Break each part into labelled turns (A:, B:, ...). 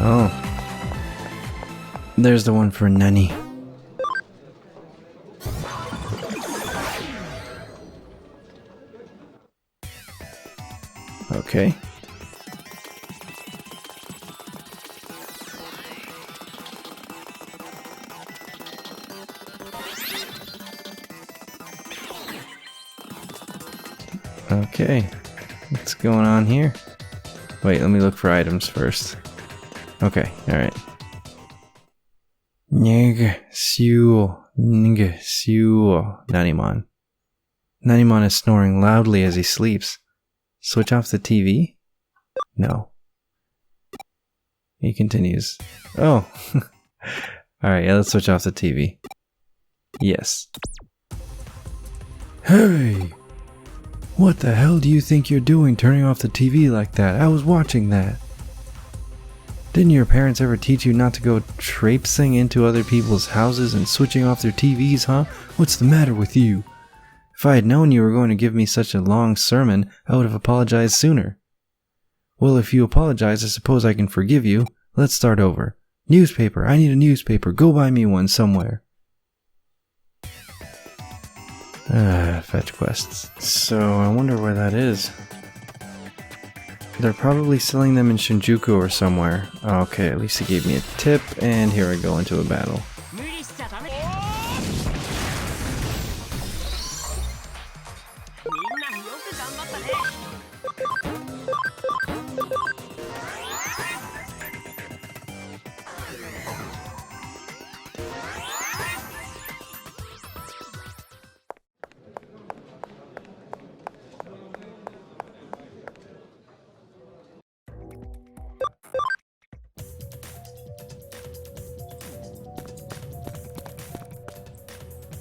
A: Oh. There's the one for Nani. Okay. Okay. What's going on here? Wait, let me look for items first. Okay, alright. Nanimon. Nanimon is snoring loudly as he sleeps. Switch off the TV? No. He continues. Oh. Alright, yeah, let's switch off the TV. Yes. Hey! What the hell do you think you're doing turning off the TV like that? I was watching that. Didn't your parents ever teach you not to go traipsing into other people's houses and switching off their TVs, huh? What's the matter with you? If I had known you were going to give me such a long sermon, I would have apologized sooner. Well, if you apologize, I suppose I can forgive you. Let's start over. Newspaper. I need a newspaper. Go buy me one somewhere. Fetch quests. So, I wonder where that is. They're probably selling them in Shinjuku or somewhere. Okay, at least he gave me a tip, and here I go into a battle.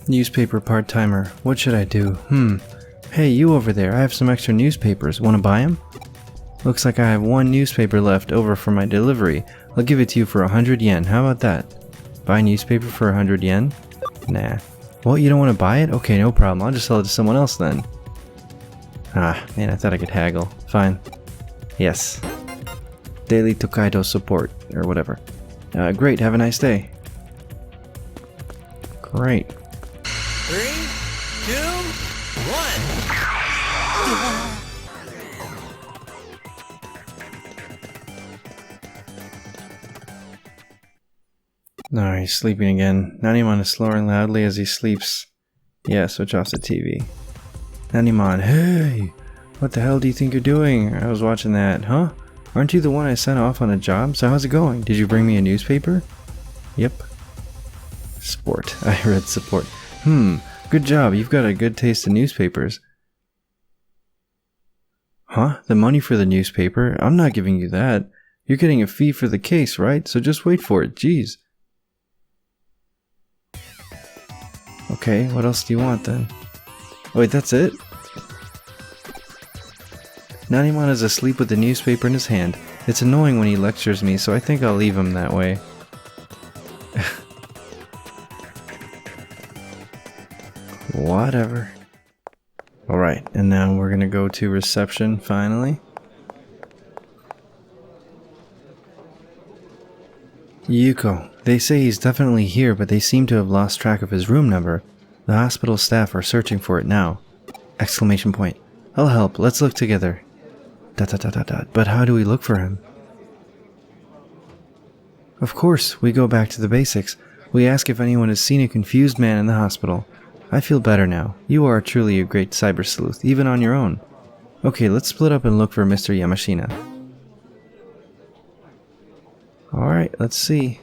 A: Newspaper part-timer. What should I do? Hey, you over there. I have some extra newspapers. Want to buy them? Looks like I have one newspaper left over for my delivery. I'll give it to you for 100 yen. How about that? Buy newspaper for 100 yen? Nah. Well, you don't want to buy it? Okay, no problem. I'll just sell it to someone else then. Ah, man, I thought I could haggle. Fine. Yes. Daily Tokaido support, or whatever. Great. Have a nice day. Great.
B: 3, 2, 1.
A: No, he's sleeping again. Nanimon is snoring loudly as he sleeps. Yeah, switch off the TV. Nanimon, hey! What the hell do you think you're doing? I was watching that, huh? Aren't you the one I sent off on a job? So how's it going? Did you bring me a newspaper? Yep. Sport. I read support. Good job. You've got a good taste in newspapers. Huh? The money for the newspaper? I'm not giving you that. You're getting a fee for the case, right? So just wait for it. Jeez. Okay, what else do you want then? Wait, that's it? Nanimon is asleep with the newspaper in his hand. It's annoying when he lectures me, so I think I'll leave him that way. Whatever. Alright, and now we're gonna go to reception, finally. Yuko. They say he's definitely here, but they seem to have lost track of his room number. The hospital staff are searching for it now. Exclamation point. I'll help. Let's look together. ... But how do we look for him? Of course, we go back to the basics. We ask if anyone has seen a confused man in the hospital. I feel better now. You are truly a great cyber sleuth, even on your own. Okay, let's split up and look for Mr. Yamashina. Alright, let's see.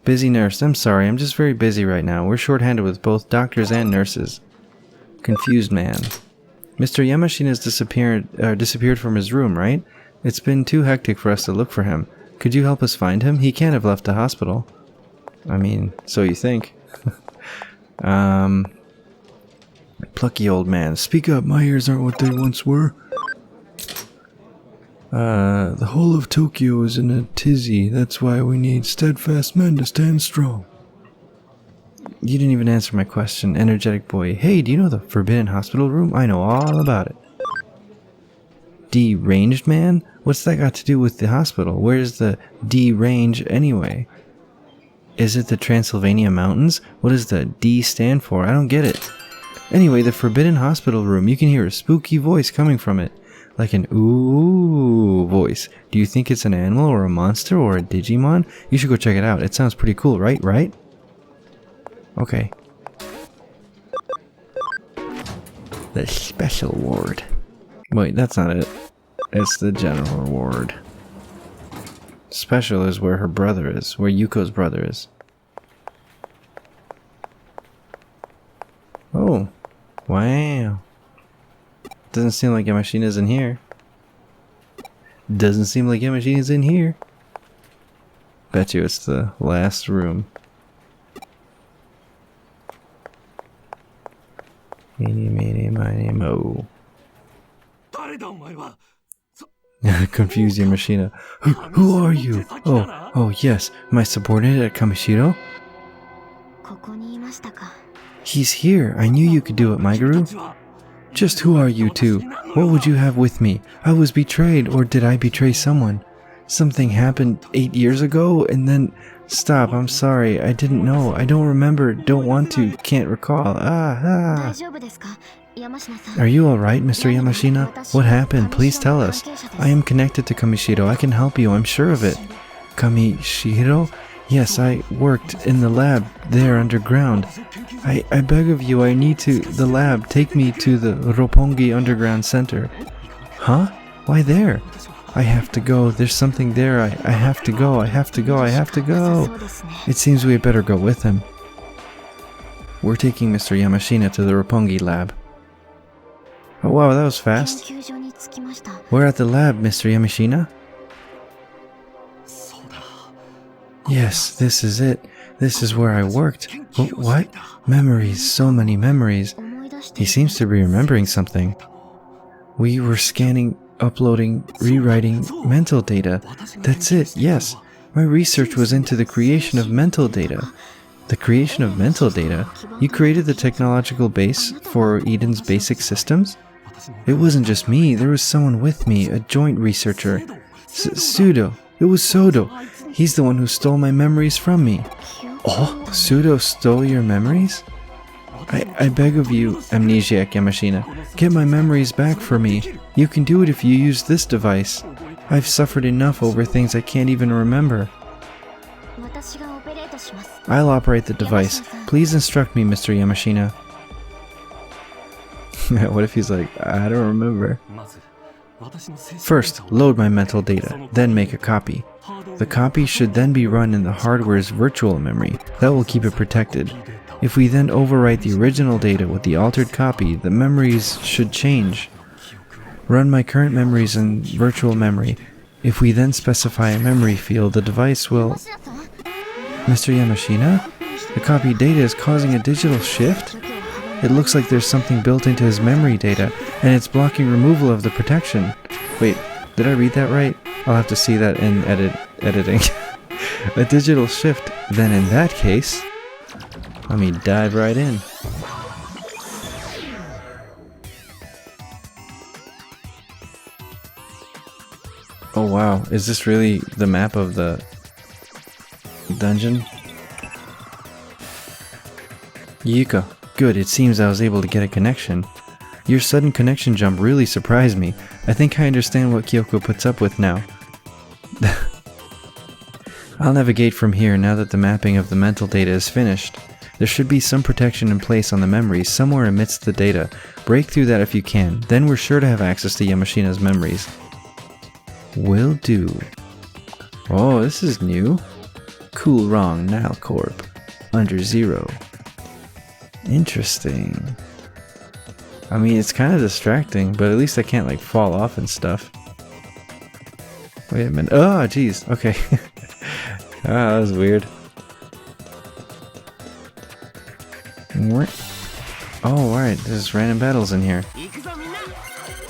A: Busy nurse. I'm sorry, I'm just very busy right now. We're short-handed with both doctors and nurses. Confused man. Mr. Yamashina has disappeared from his room, right? It's been too hectic for us to look for him. Could you help us find him? He can't have left the hospital. I mean, so you think. Plucky old man. Speak up, my ears aren't what they once were. The whole of Tokyo is in a tizzy. That's why we need steadfast men to stand strong. You didn't even answer my question, energetic boy. Hey, do you know the Forbidden Hospital room? I know all about it. deranged man? What's that got to do with the hospital? Where's the derange anyway? Is it the Transylvania Mountains? What does the D stand for? I don't get it. Anyway, the forbidden hospital room. You can hear a spooky voice coming from it. Like an ooh voice. Do you think it's an animal or a monster or a Digimon? You should go check it out. It sounds pretty cool, right? Right? Okay. The special ward. Wait, that's not it. It's the general ward. Special is where her brother is, where Yuko's brother is. Oh, wow. Doesn't seem like Yamashina's in here. Doesn't seem like Yamashina's in here. Bet you it's the last room. Meeny, meeny, miny, mo. Confused Yamashina. Who are you? Oh, yes. My subordinate at Kamishiro? He's here. I knew you could do it, Maiguru. Just who are you two? What would you have with me? I was betrayed, or did I betray someone? Something happened 8 years ago, and then... Stop, I'm sorry. I didn't know. I don't remember. Don't want to. Can't recall. Are you alright, Mr. Yamashina? What happened? Please tell us. I am connected to Kamishiro. I can help you. I'm sure of it. Kamishiro? Yes, I worked in the lab there underground. I beg of you, I need to... The lab. Take me to the Roppongi Underground Center. Huh? Why there? I have to go. There's something there. I have to go. I have to go. I have to go. It seems we had better go with him. We're taking Mr. Yamashina to the Roppongi lab. Oh wow, that was fast. We're at the lab, Mr. Yamashina. Yes, this is it. This is where I worked. But what? Memories, so many memories. He seems to be remembering something. We were scanning, uploading, rewriting mental data. That's it, yes. My research was into the creation of mental data. The creation of mental data? You created the technological base for Eden's basic systems? It wasn't just me, there was someone with me, a joint researcher. Pseudo. It was Sodo. He's the one who stole my memories from me. Oh, Pseudo stole your memories? I beg of you, Amnesiac Yamashina, get my memories back for me. You can do it if you use this device. I've suffered enough over things I can't even remember. I'll operate the device. Please instruct me, Mr. Yamashina. What if he's like, I don't remember. First, load my mental data, then make a copy. The copy should then be run in the hardware's virtual memory. That will keep it protected. If we then overwrite the original data with the altered copy, the memories should change. Run my current memories in virtual memory. If we then specify a memory field, the device will... Mr. Yamashina? The copy data is causing a digital shift? It looks like there's something built into his memory data, and it's blocking removal of the protection. Wait, did I read that right? I'll have to see that in editing. A digital shift. Then in that case... Let me dive right in. Oh wow, is this really the map of the dungeon? Yuka, good, it seems I was able to get a connection. Your sudden connection jump really surprised me. I think I understand what Kyoko puts up with now. I'll navigate from here now that the mapping of the mental data is finished. There should be some protection in place on the memories somewhere amidst the data. Break through that if you can, then we're sure to have access to Yamashina's memories. Will do. Oh, this is new. Cool Wrong Nalcorp. Under 0. Interesting. I mean, it's kind of distracting, but at least I can't like fall off and stuff. Wait a minute. Oh, jeez. Okay. Ah, that was weird. Oh, right. There's random battles in here.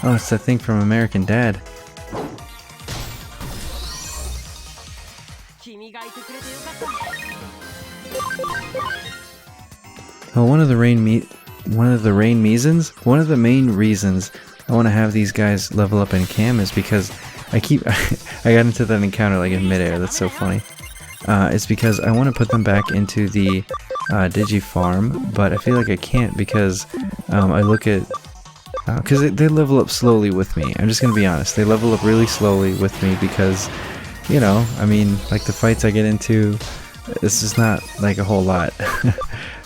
A: Oh, it's that thing from American Dad. Oh, one of the main reasons I want to have these guys level up in cam is because I got into that encounter like in midair. That's so funny. It's because I want to put them back into the Digi farm, but I feel like I can't because I look at because they level up slowly with me. I'm just gonna be honest. They level up really slowly with me because, you know, I mean, like the fights I get into, it's just not like a whole lot.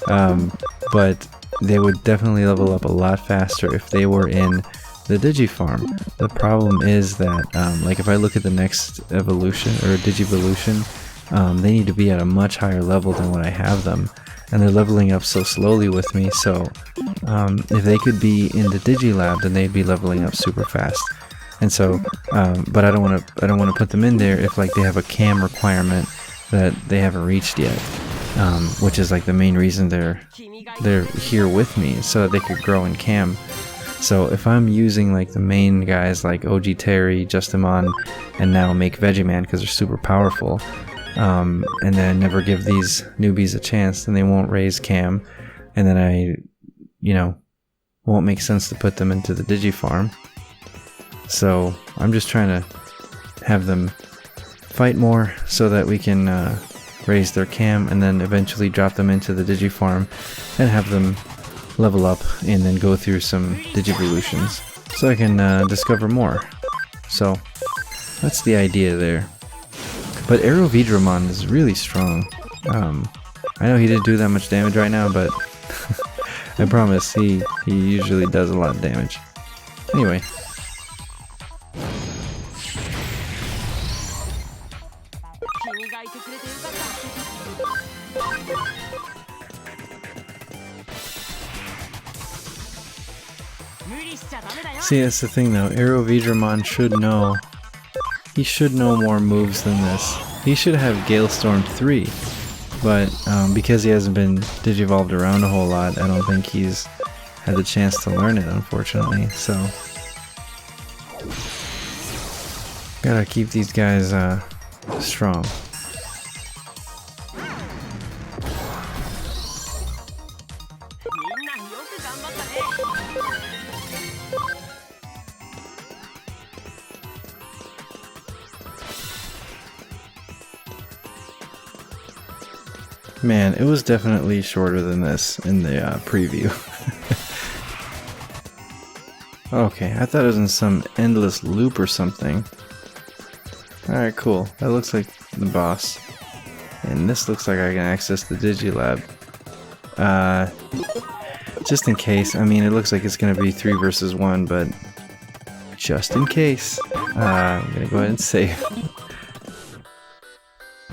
A: But they would definitely level up a lot faster if they were in the Digi farm. The problem is that, like if I look at the next evolution or Digivolution, they need to be at a much higher level than what I have them, and they're leveling up so slowly with me. So if they could be in the Digilab, then they'd be leveling up super fast. And so, but I don't want to put them in there if like they have a cam requirement that they haven't reached yet, which is like the main reason they're here with me, so that they could grow in cam. So if I'm using like the main guys like OG Terry, Justimon, and now make Vegiman because they're super powerful, and then never give these newbies a chance, then they won't raise cam, and then I, you know, won't make sense to put them into the Digi farm. So I'm just trying to have them fight more so that we can raise their cam and then eventually drop them into the Digi farm and have them level up and then go through some Digivolutions so I can discover more. So that's the idea there. But Aerovidramon is really strong. I know he didn't do that much damage right now, but I promise he usually does a lot of damage. Anyway. See, that's the thing though, Aerovidramon should know. He should know more moves than this. He should have Galestorm 3, but because he hasn't been digivolved around a whole lot, I don't think he's had the chance to learn it, unfortunately, so gotta keep these guys strong. Man, it was definitely shorter than this in the preview. Okay, I thought it was in some endless loop or something. Alright, cool. That looks like the boss. And this looks like I can access the Digilab. Just in case. I mean, it looks like it's going to be 3 versus 1, but just in case. I'm going to go ahead and save.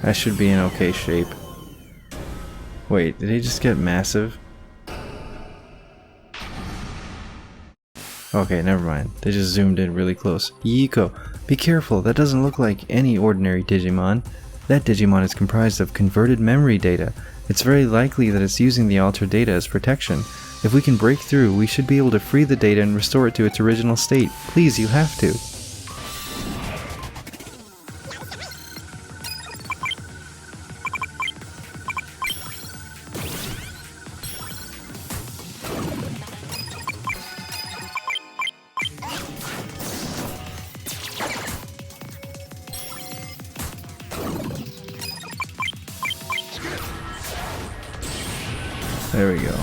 A: I should be in okay shape. Wait, did he just get massive? Okay, never mind. They just zoomed in really close. Yiko, be careful. That doesn't look like any ordinary Digimon. That Digimon is comprised of converted memory data. It's very likely that it's using the altered data as protection. If we can break through, we should be able to free the data and restore it to its original state. Please, you have to. There we go.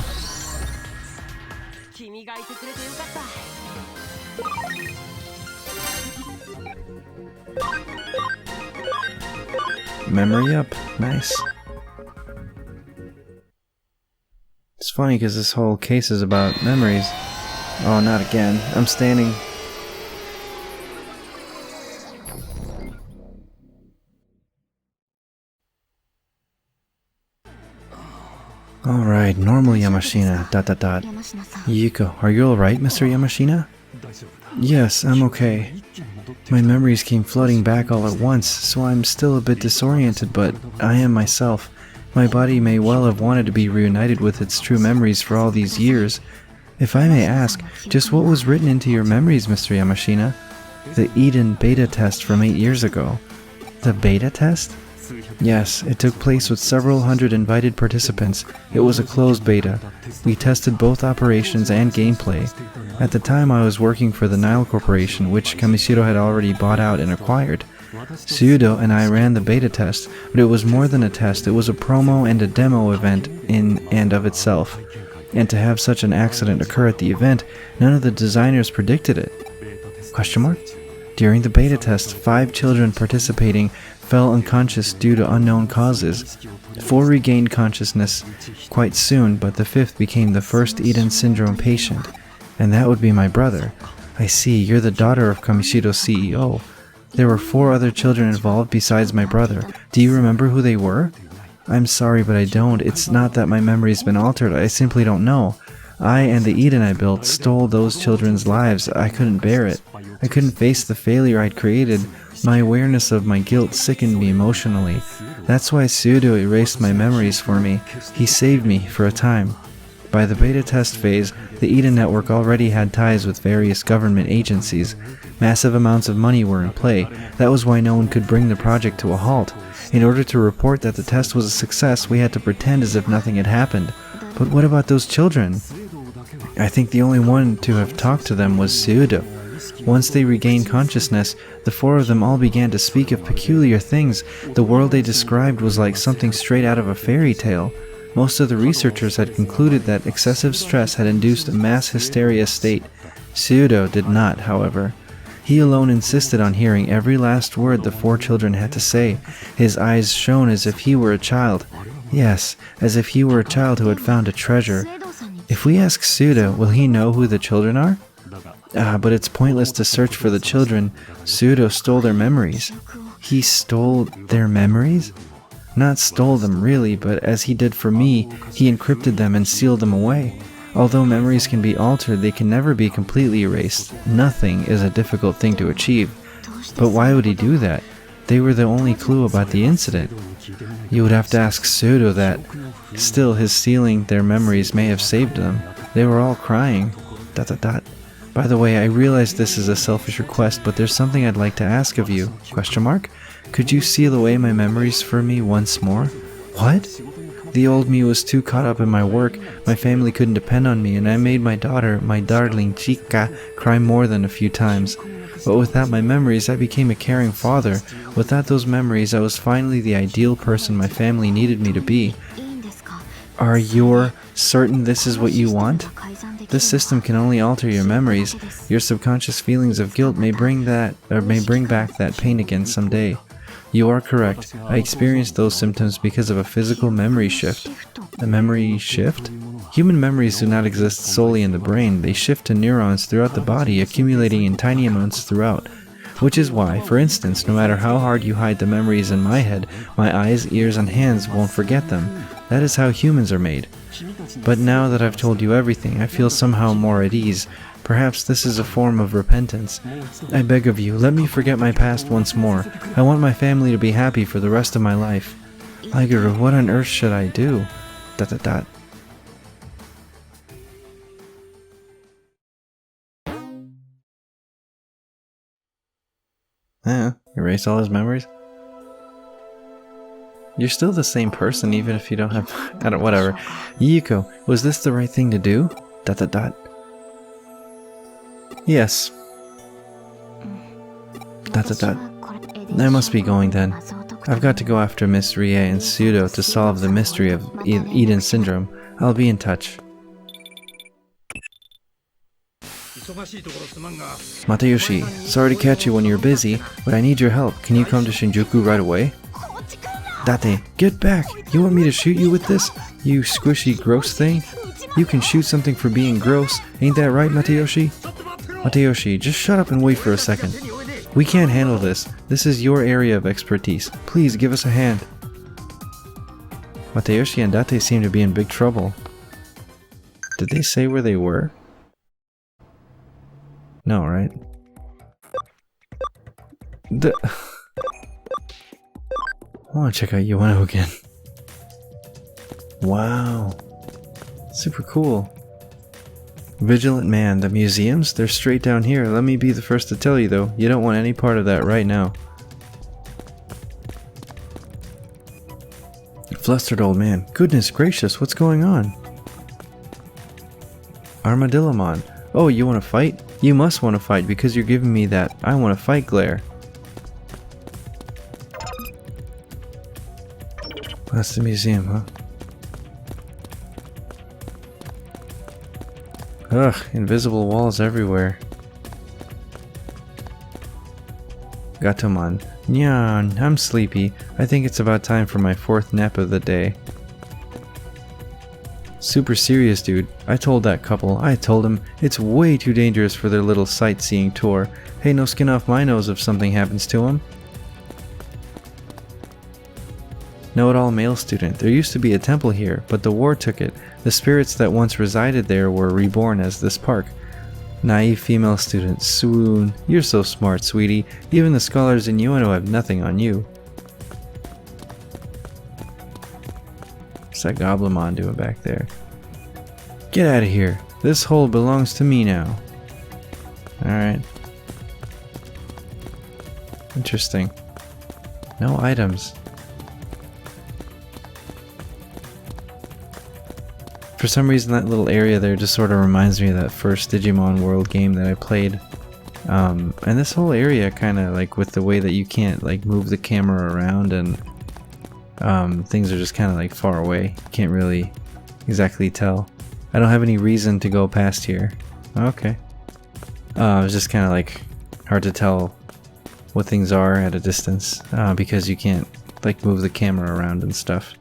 A: Memory up. Nice. It's funny because this whole case is about memories. Oh, not again. I'm standing. Alright, normal Yamashina, ... Yiko, are you alright, Mr. Yamashina? Yes, I'm okay. My memories came flooding back all at once, so I'm still a bit disoriented, but I am myself. My body may well have wanted to be reunited with its true memories for all these years. If I may ask, just what was written into your memories, Mr. Yamashina? The Eden beta test from 8 years ago. The beta test? Yes, it took place with several hundred invited participants. It was a closed beta. We tested both operations and gameplay. At the time I was working for the Nile Corporation, which Kamishiro had already bought out and acquired. Sudo and I ran the beta test, but it was more than a test. It was a promo and a demo event in and of itself. And to have such an accident occur at the event, none of the designers predicted it. Question mark? During the beta test, 5 children participating fell unconscious due to unknown causes. 4 regained consciousness quite soon, but the 5th became the first Eden syndrome patient. And that would be my brother. I see, you're the daughter of Kamishiro's CEO. There were 4 other children involved besides my brother. Do you remember who they were? I'm sorry, but I don't. It's not that my memory's been altered. I simply don't know. I and the Eden I built stole those children's lives. I couldn't bear it. I couldn't face the failure I'd created. My awareness of my guilt sickened me emotionally. That's why Pseudo erased my memories for me. He saved me for a time. By the beta test phase, the Eden Network already had ties with various government agencies. Massive amounts of money were in play. That was why no one could bring the project to a halt. In order to report that the test was a success, we had to pretend as if nothing had happened. But what about those children? I think the only one to have talked to them was Pseudo. Once they regained consciousness, the 4 of them all began to speak of peculiar things. The world they described was like something straight out of a fairy tale. Most of the researchers had concluded that excessive stress had induced a mass hysteria state. Pseudo did not, however. He alone insisted on hearing every last word the 4 children had to say. His eyes shone as if he were a child. Yes, as if he were a child who had found a treasure. If we ask Pseudo, will he know who the children are? But it's pointless to search for the children. Pseudo stole their memories. He stole their memories? Not stole them really, but as he did for me, he encrypted them and sealed them away. Although memories can be altered, they can never be completely erased. Nothing is a difficult thing to achieve. But why would he do that? They were the only clue about the incident. You would have to ask Pseudo that. Still, his stealing their memories may have saved them. They were all crying. ... By the way, I realize this is a selfish request, but there's something I'd like to ask of you. Question mark? Could you seal away my memories for me once more? What? The old me was too caught up in my work, my family couldn't depend on me, and I made my daughter, my darling Chica, cry more than a few times. But without my memories, I became a caring father. Without those memories, I was finally the ideal person my family needed me to be. Are you certain this is what you want? This system can only alter your memories. Your subconscious feelings of guilt may bring back that pain again someday. You are correct. I experienced those symptoms because of a physical memory shift. A memory shift? Human memories do not exist solely in the brain. They shift to neurons throughout the body, accumulating in tiny amounts throughout. Which is why, for instance, no matter how hard you hide the memories in my head, my eyes, ears, and hands won't forget them. That is how humans are made. But now that I've told you everything, I feel somehow more at ease. Perhaps this is a form of repentance. I beg of you, let me forget my past once more. I want my family to be happy for the rest of my life. Aiguru, what on earth should I do? ... Erase all his memories? You're still the same person even if you don't have... whatever. Yuko, was this the right thing to do? ... Yes. ... I must be going then. I've got to go after Miss Rie and Pseudo to solve the mystery of Eden Syndrome. I'll be in touch. Matayoshi, sorry to catch you when you're busy, but I need your help. Can you come to Shinjuku right away? Date, get back! You want me to shoot you with this? You squishy gross thing? You can shoot something for being gross, ain't that right, Matayoshi? Matayoshi, just shut up and wait for a second. We can't handle this. This is your area of expertise. Please give us a hand. Matayoshi and Date seem to be in big trouble. Did they say where they were? No, right? I want to check out Yuano again. Wow. Super cool. Vigilant Man, the museums? They're straight down here. Let me be the first to tell you though, you don't want any part of that right now. Flustered old man. Goodness gracious, what's going on? Armadillomon. Oh, you want to fight? You must want to fight because you're giving me that I want to fight glare. That's the museum, huh? Ugh, invisible walls everywhere. Gatomon. Nyan, I'm sleepy. I think it's about time for my 4th nap of the day. Super serious, dude. I told that couple, I told them, it's way too dangerous for their little sightseeing tour. Hey, no skin off my nose if something happens to them. Know-it-all male student. There used to be a temple here, but the war took it. The spirits that once resided there were reborn as this park. Naive female student. Swoon. You're so smart, sweetie. Even the scholars in Ueno have nothing on you. What's that Goblimon doing back there? Get out of here. This hole belongs to me now. Alright. Interesting. No items. For some reason that little area there just sort of reminds me of that first Digimon World game that I played. And this whole area kind of like with the way that you can't like move the camera around and things are just kind of like far away. Can't really exactly tell. I don't have any reason to go past here. Okay. It's just kind of like hard to tell what things are at a distance because you can't like move the camera around and stuff.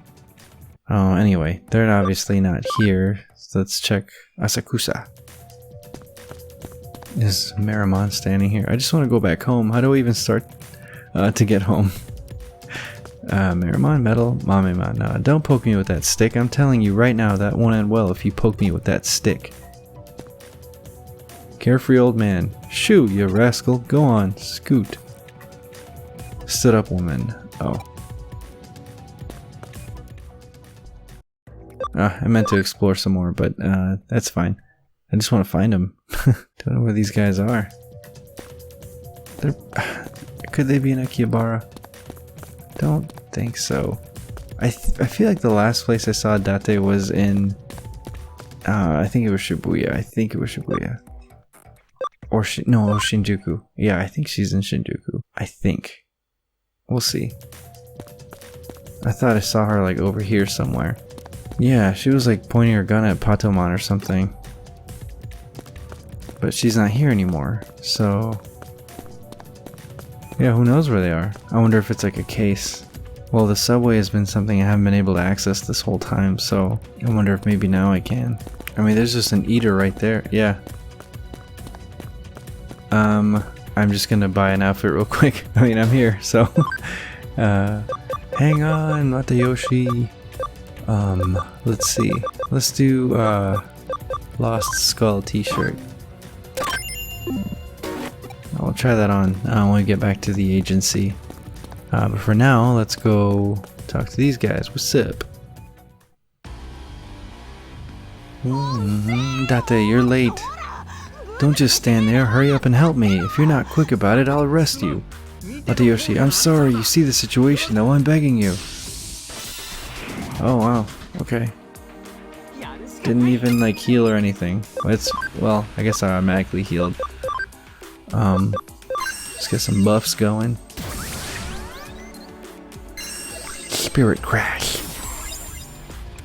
A: Anyway, they're obviously not here, so let's check Asakusa. Is Marimon standing here? I just want to go back home. How do I even start to get home? Marimon, Metal, Mamemon. Don't poke me with that stick. I'm telling you right now that won't end well if you poke me with that stick. Carefree old man. Shoo, you rascal. Go on, scoot. Stood up woman. Oh. I meant to explore some more, but that's fine. I just want to find them. Don't know where these guys are. Could they be in Akihabara? Don't think so. I feel like the last place I saw Date was in... I think it was Shibuya. Or no, Shinjuku. Yeah, I think she's in Shinjuku. I think. We'll see. I thought I saw her like over here somewhere. Yeah, she was like pointing her gun at Patomon or something. But she's not here anymore, so... yeah, who knows where they are? I wonder if it's like a case. Well, the subway has been something I haven't been able to access this whole time, so I wonder if maybe now I can. I mean, there's just an eater right there. Yeah. I'm just gonna buy an outfit real quick. I mean, I'm here, so... hang on, Matayoshi. Let's see. Let's do, Lost Skull t-shirt. I'll try that on when we get back to the agency. But for now, let's go talk to these guys. What's up? Date, you're late. Don't just stand there. Hurry up and help me. If you're not quick about it, I'll arrest you. Matayoshi, I'm sorry. You see the situation, though. I'm begging you. Oh, wow. Okay. Didn't even, like, heal or anything. Well, I guess I automatically healed. Let's get some buffs going. Spirit Crash.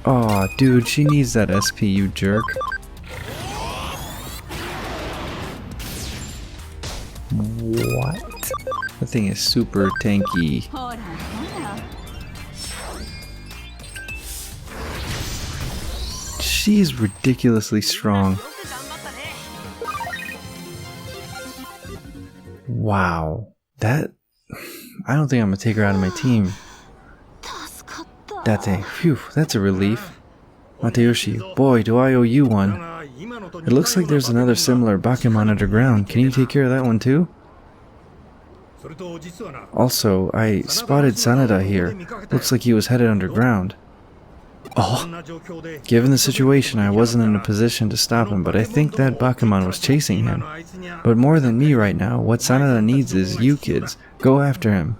A: Aw, dude, she needs that SP, you jerk. What? That thing is super tanky. She's ridiculously strong. Wow. That... I don't think I'm gonna take her out of my team. Date, phew, that's a relief. Matayoshi, boy, do I owe you one. It looks like there's another similar Bakemon underground. Can you take care of that one too? Also, I spotted Sanada here. Looks like he was headed underground. Oh, given the situation, I wasn't in a position to stop him, but I think that Bakemon was chasing him. But more than me right now, what Sanada needs is you kids. Go after him.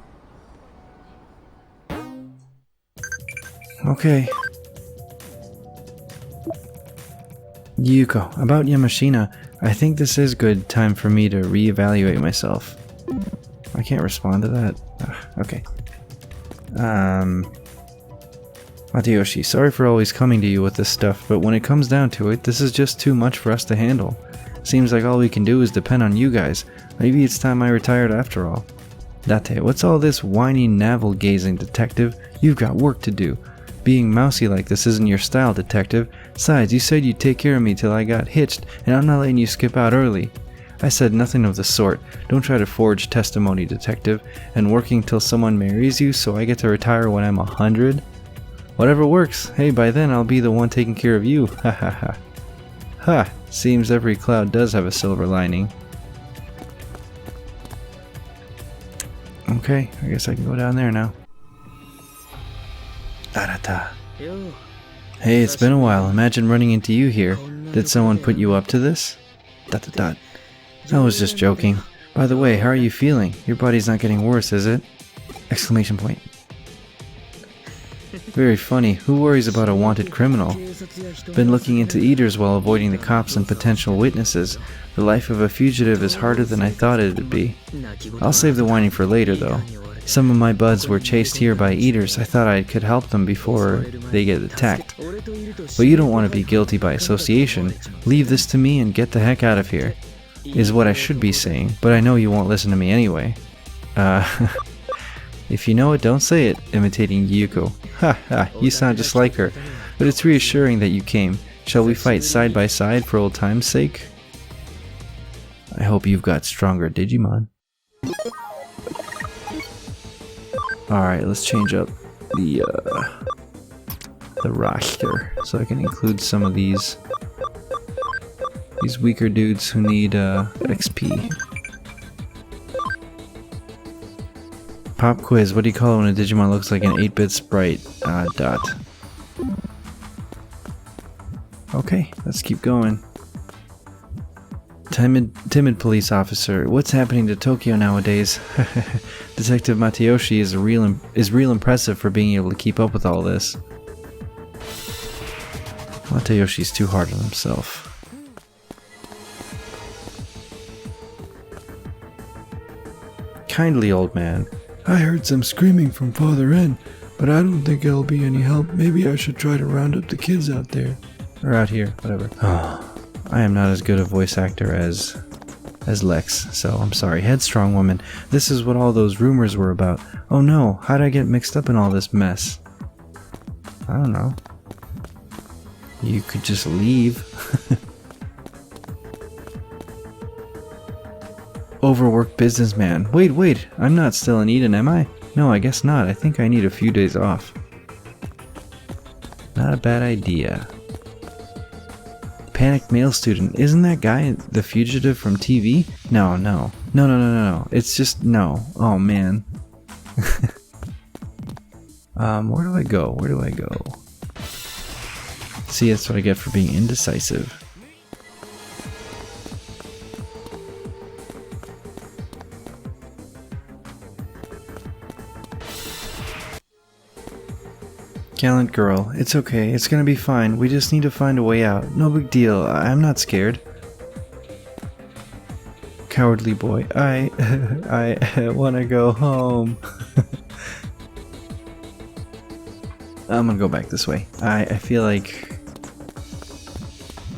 A: Okay. Yuko, about Yamashina, I think this is good time for me to reevaluate myself. I can't respond to that. Okay. Matayoshi, sorry for always coming to you with this stuff, but when it comes down to it, this is just too much for us to handle. Seems like all we can do is depend on you guys. Maybe it's time I retired after all. Date, what's all this whiny navel-gazing, detective? You've got work to do. Being mousy like this isn't your style, detective. Besides, you said you'd take care of me till I got hitched, and I'm not letting you skip out early. I said nothing of the sort. Don't try to forge testimony, detective. And working till someone marries you so I get to retire when I'm 100? Whatever works. Hey, by then I'll be the one taking care of you. Ha ha ha. Ha! Seems every cloud does have a silver lining. Okay, I guess I can go down there now. Arata. Hey, it's been a while. Imagine running into you here. Did someone put you up to this? ... I was just joking. By the way, how are you feeling? Your body's not getting worse, is it? Exclamation point. Very funny. Who worries about a wanted criminal? Been looking into eaters while avoiding the cops and potential witnesses. The life of a fugitive is harder than I thought it would be. I'll save the whining for later, though. Some of my buds were chased here by eaters. I thought I could help them before they get attacked. But you don't want to be guilty by association. Leave this to me and get the heck out of here. Is what I should be saying, but I know you won't listen to me anyway. If you know it, don't say it, imitating Yuko. Ha ha, you sound just like her. But it's reassuring that you came. Shall we fight side by side for old time's sake? I hope you've got stronger Digimon. Alright, let's change up the roster so I can include some of these weaker dudes who need XP. Pop quiz, what do you call it when a Digimon looks like an 8-bit sprite? Dot. Okay, let's keep going. Timid police officer, what's happening to Tokyo nowadays? Detective Matayoshi is real impressive for being able to keep up with all this. Matayoshi's too hard on himself. Kindly old man.
C: I heard some screaming from farther in, but I don't think it'll be any help. Maybe I should try to round up the kids out there.
A: Or out here, whatever. I am not as good a voice actor as Lex, so I'm sorry. Headstrong woman, this is what all those rumors were about. Oh no, how'd I get mixed up in all this mess? I don't know. You could just leave. Overworked businessman. Wait, I'm not still in Eden, am I? No, I guess not. I think I need a few days off. Not a bad idea. Panicked male student. Isn't that guy the fugitive from TV? No. It's just no. Oh man. Where do I go? See, that's what I get for being indecisive. Gallant girl, it's okay, it's gonna be fine, we just need to find a way out. No big deal, I'm not scared. Cowardly boy, I wanna go home. I'm gonna go back this way. I feel like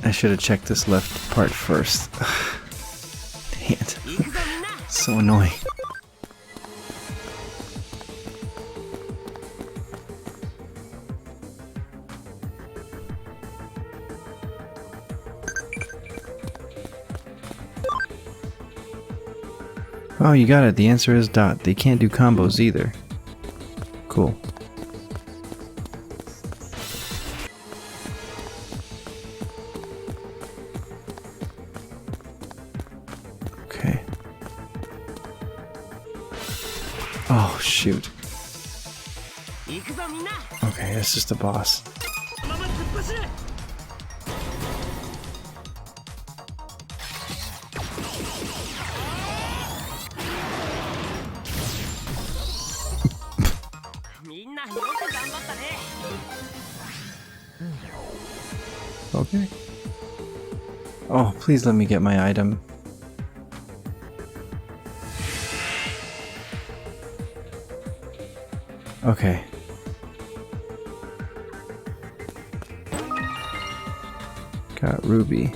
A: I should have checked this left part first. Dang it. So annoying. Oh, you got it. The answer is dot. They can't do combos either. Cool. Okay. Oh, shoot. Okay, that's just a boss. Okay. Oh, please let me get my item. Okay. Got Ruby.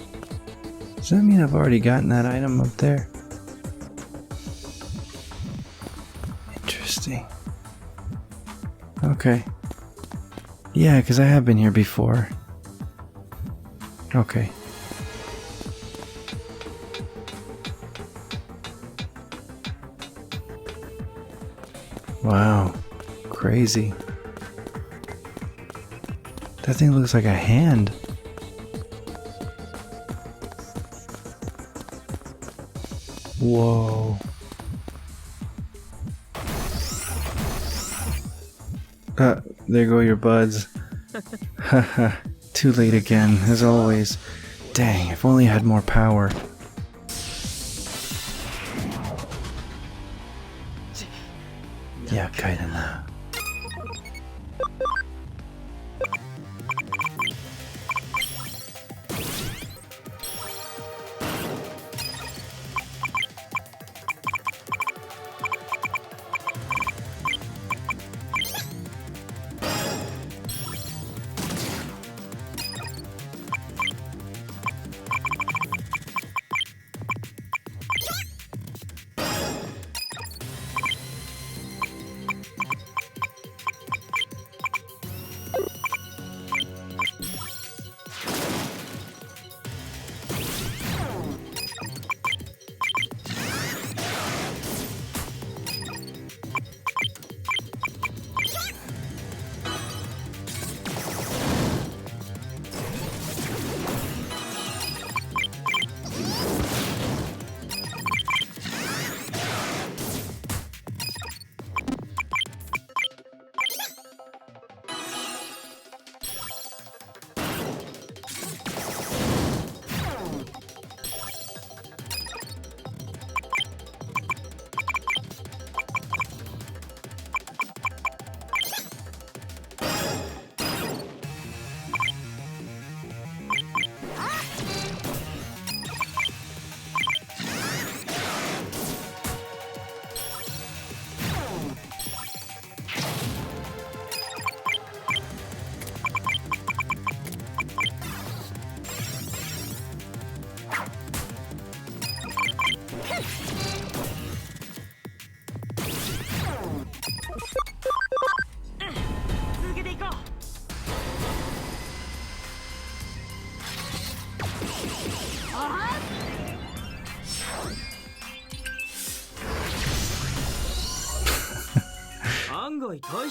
A: Does that mean I've already gotten that item up there? Interesting. Okay. Yeah, because I have been here before. Okay. Wow. Crazy. That thing looks like a hand. Whoa. There go your buds. Haha, too late again, as always. Dang, if only I had more power. Yeah, kinda.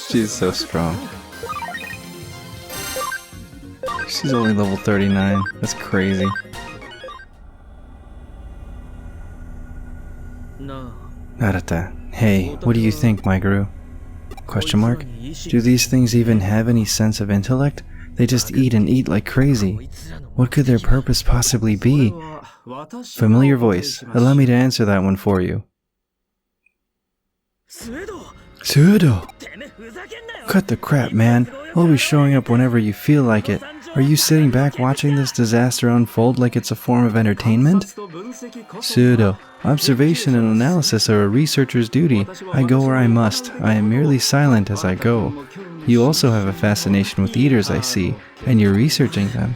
A: She's so strong. She's only level 39. That's crazy. Narata, hey, what do you think, my Guru? Question mark? Do these things even have any sense of intellect? They just eat and eat like crazy. What could their purpose possibly be? Familiar voice. Allow me to answer that one for you. Pseudo! Cut the crap, man. Always showing up whenever you feel like it. Are you sitting back watching this disaster unfold like it's a form of entertainment? Pseudo. Observation and analysis are a researcher's duty. I go where I must. I am merely silent as I go. You also have a fascination with eaters, I see, and you're researching them.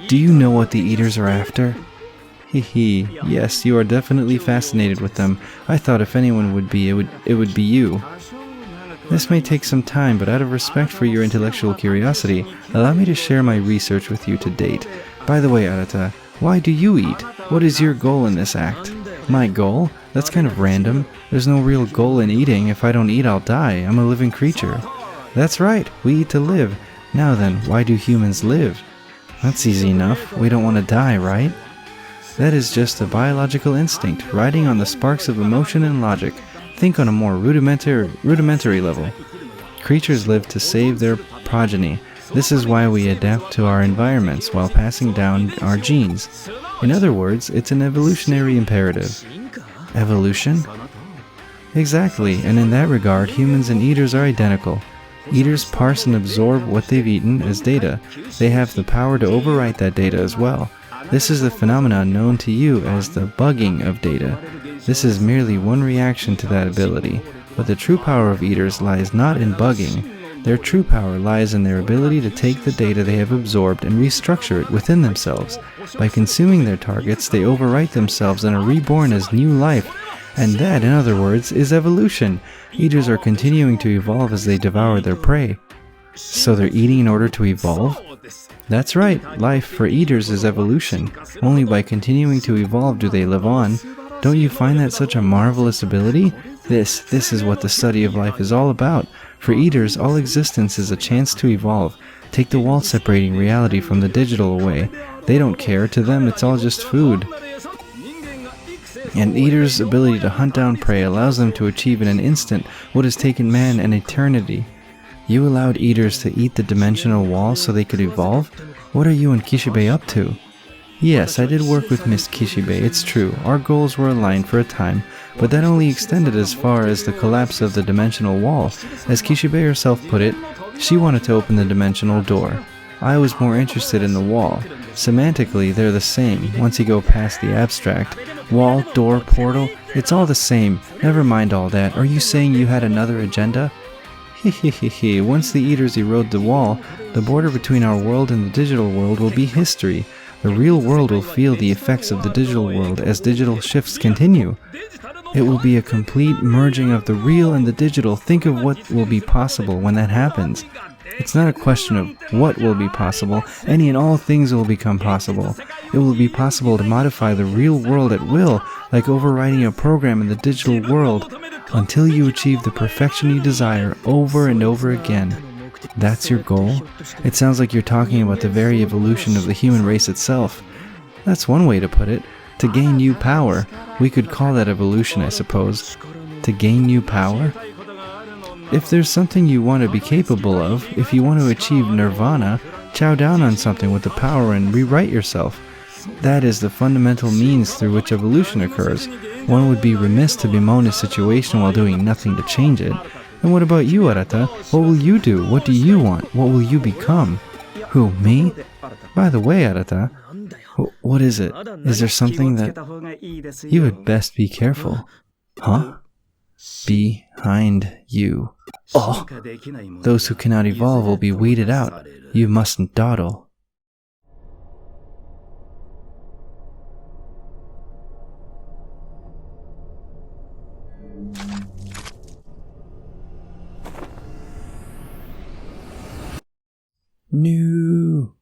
A: Do you know what the eaters are after? Hee, yes, you are definitely fascinated with them. I thought if anyone would be, it would be you. This may take some time, but out of respect for your intellectual curiosity, allow me to share my research with you to date. By the way, Arata, why do you eat? What is your goal in this act? My goal? That's kind of random. There's no real goal in eating. If I don't eat, I'll die. I'm a living creature. That's right, we eat to live. Now then, why do humans live? That's easy enough. We don't want to die, right? That is just a biological instinct, riding on the sparks of emotion and logic. Think on a more rudimentary level. Creatures live to save their progeny. This is why we adapt to our environments while passing down our genes. In other words, it's an evolutionary imperative. Evolution? Exactly, and in that regard, humans and eaters are identical. Eaters parse and absorb what they've eaten as data. They have the power to overwrite that data as well. This is the phenomenon known to you as the bugging of data. This is merely one reaction to that ability, but the true power of eaters lies not in bugging. Their true power lies in their ability to take the data they have absorbed and restructure it within themselves. By consuming their targets, they overwrite themselves and are reborn as new life. And that, in other words, is evolution. Eaters are continuing to evolve as they devour their prey. So they're eating in order to evolve? That's right, life for eaters is evolution. Only by continuing to evolve do they live on. Don't you find that such a marvelous ability? This is what the study of life is all about. For eaters, all existence is a chance to evolve. Take the wall separating reality from the digital away. They don't care, to them it's all just food. And eaters' ability to hunt down prey allows them to achieve in an instant what has taken man an eternity. You allowed eaters to eat the dimensional wall so they could evolve? What are you and Kishibe up to? Yes, I did work with Miss Kishibe, it's true. Our goals were aligned for a time, but that only extended as far as the collapse of the dimensional wall. As Kishibe herself put it, she wanted to open the dimensional door. I was more interested in the wall. Semantically, they're the same, once you go past the abstract. Wall, door, portal, it's all the same. Never mind all that. Are you saying you had another agenda? Hehehehe, once the eaters erode the wall, the border between our world and the digital world will be history. The real world will feel the effects of the digital world as digital shifts continue. It will be a complete merging of the real and the digital. Think of what will be possible when that happens. It's not a question of what will be possible. Any and all things will become possible. It will be possible to modify the real world at will, like overriding a program in the digital world, until you achieve the perfection you desire over and over again. That's your goal? It sounds like you're talking about the very evolution of the human race itself. That's one way to put it. To gain new power. We could call that evolution, I suppose. To gain new power? If there's something you want to be capable of, if you want to achieve nirvana, chow down on something with the power and rewrite yourself. That is the fundamental means through which evolution occurs. One would be remiss to bemoan a situation while doing nothing to change it. And what about you, Arata? What will you do? What do you want? What will you become? Who, me? By the way, Arata, what is it? Is there something that... You had best be careful. Huh? Behind you. Oh! Those who cannot evolve will be weeded out. You mustn't dawdle. No.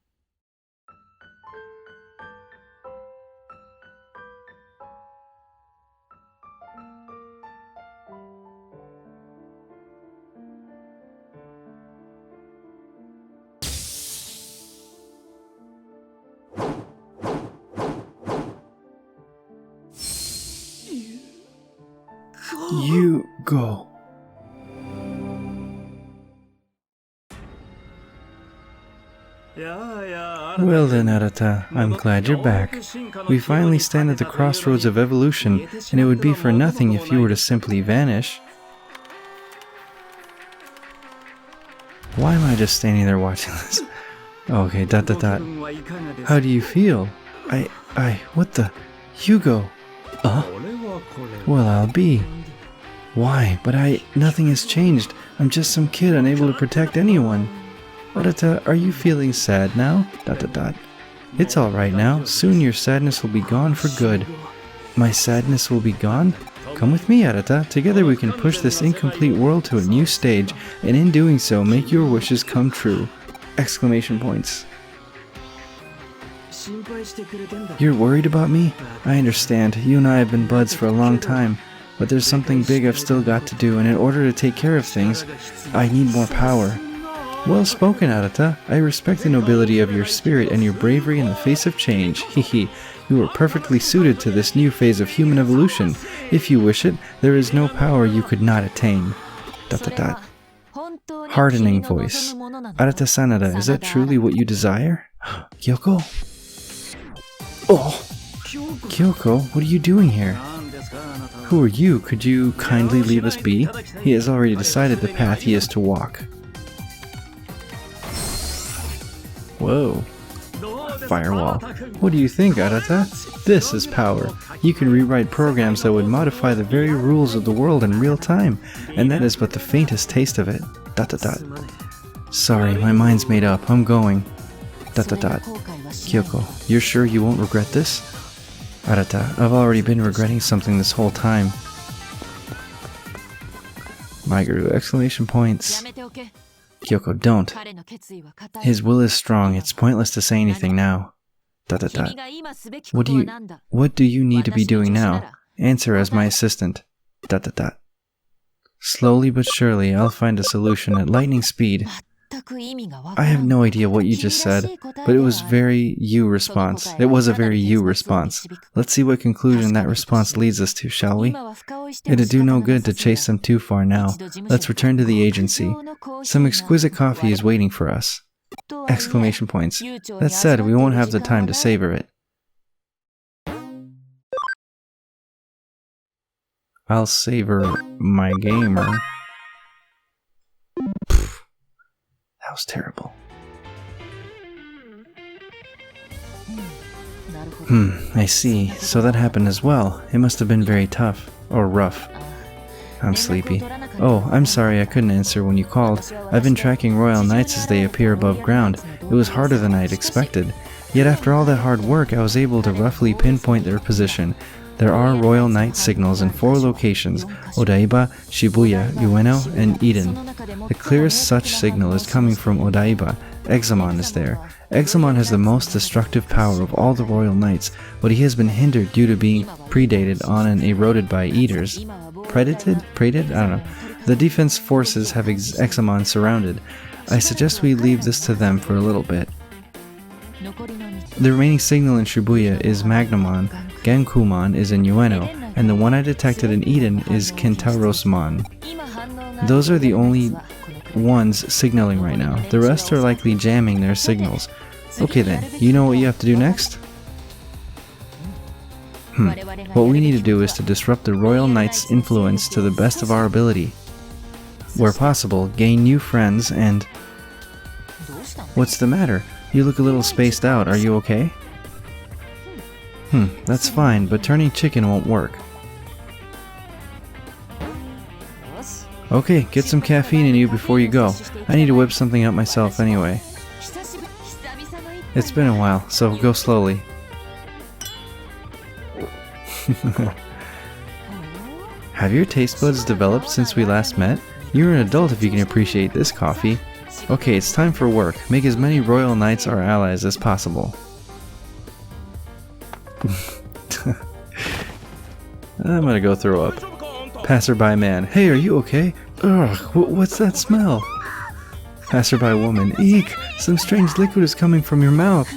A: You go. Well then, Arata, I'm glad you're back. We finally stand at the crossroads of evolution, and it would be for nothing if you were to simply vanish. Why am I just standing there watching this? Okay, ... How do you feel? What the... Hugo! Well, I'll be. Why? But nothing has changed. I'm just some kid unable to protect anyone. Arata, are you feeling sad now? ... It's alright now. Soon your sadness will be gone for good. My sadness will be gone? Come with me, Arata. Together we can push this incomplete world to a new stage, and in doing so, make your wishes come true! Exclamation points. You're worried about me? I understand. You and I have been buds for a long time. But there's something big I've still got to do, and in order to take care of things, I need more power. Well spoken, Arata. I respect the nobility of your spirit and your bravery in the face of change. Hehe. You are perfectly suited to this new phase of human evolution. If you wish it, there is no power you could not attain. ... Hardening voice. Arata Sanada, is that truly what you desire? Kyoko? Oh! Kyoko, what are you doing here? Who are you? Could you kindly leave us be? He has already decided the path he is to walk. Whoa. Firewall. What do you think, Arata? This is power. You can rewrite programs that would modify the very rules of the world in real time, and that is but the faintest taste of it. ... Sorry, my mind's made up. I'm going. ... Kyoko, you're sure you won't regret this? Arata, I've already been regretting something this whole time. My guru! Exclamation points. Kyoko, don't. His will is strong. It's pointless to say anything now. ... What do you need to be doing now? Answer as my assistant. ... Slowly but surely, I'll find a solution at lightning speed. I have no idea what you just said, but it was a very you response. Let's see what conclusion that response leads us to, shall we? It'd do no good to chase them too far now. Let's return to the agency. Some exquisite coffee is waiting for us. Exclamation points. That said, we won't have the time to savor it. I'll savor my gamer. That was terrible. I see. So that happened as well. It must have been very tough. Or rough. I'm sleepy. Oh, I'm sorry I couldn't answer when you called. I've been tracking Royal Knights as they appear above ground. It was harder than I'd expected. Yet after all that hard work, I was able to roughly pinpoint their position. There are Royal Knight signals in 4 locations: Odaiba, Shibuya, Ueno, and Eden. The clearest such signal is coming from Odaiba. Examon is there. Examon has the most destructive power of all the Royal Knights, but he has been hindered due to being predated on and eroded by eaters. Predated? I don't know. The defense forces have Examon surrounded. I suggest we leave this to them for a little bit. The remaining signal in Shibuya is Magnamon, Genkumon is in Ueno, and the one I detected in Eden is Kentaurosmon. Those are the only ones signaling right now. The rest are likely jamming their signals. Okay then, you know what you have to do next? What we need to do is to disrupt the Royal Knight's influence to the best of our ability. Where possible, gain new friends and... What's the matter? You look a little spaced out. Are you okay? That's fine, but turning chicken won't work. Okay, get some caffeine in you before you go. I need to whip something up myself anyway. It's been a while, so go slowly. Have your taste buds developed since we last met? You're an adult if you can appreciate this coffee. Okay, it's time for work. Make as many Royal Knights our allies as possible. I'm gonna go throw up. Passerby man. Hey, are you okay? Ugh, what's that smell? Passerby woman. Eek! Some strange liquid is coming from your mouth.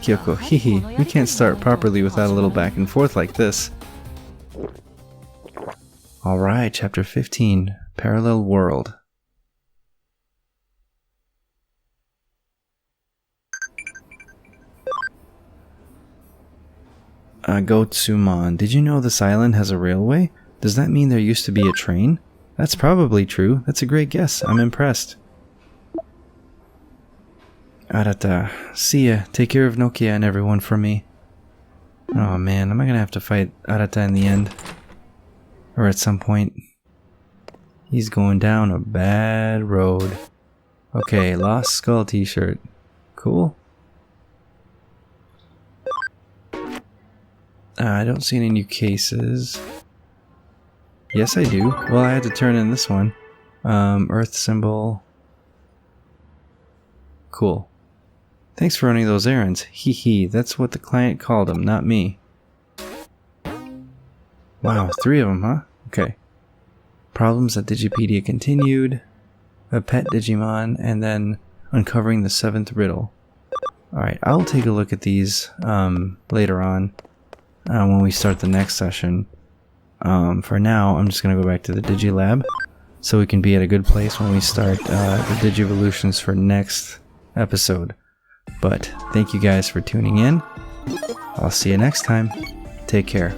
A: Kyoko. Hehe. We can't start properly without a little back and forth like this. Alright, chapter 15. Parallel World. Gotsumon. Did you know this island has a railway? Does that mean there used to be a train? That's probably true. That's a great guess. I'm impressed. Arata. See ya. Take care of Nokia and everyone for me. Oh man, am I gonna have to fight Arata in the end? Or at some point? He's going down a bad road. Okay, Lost Skull t-shirt. Cool. I don't see any new cases. Yes, I do. Well, I had to turn in this one. Earth symbol. Cool. Thanks for running those errands. Hee hee, that's what the client called them, not me. Wow, 3 of them, huh? Okay. Problems at Digipedia continued. A pet Digimon, and then uncovering the 7th riddle. Alright, I'll take a look at these later on. When we start the next session. For now, I'm just going to go back to the Digilab so we can be at a good place when we start the Digivolutions for next episode. But thank you guys for tuning in. I'll see you next time. Take care.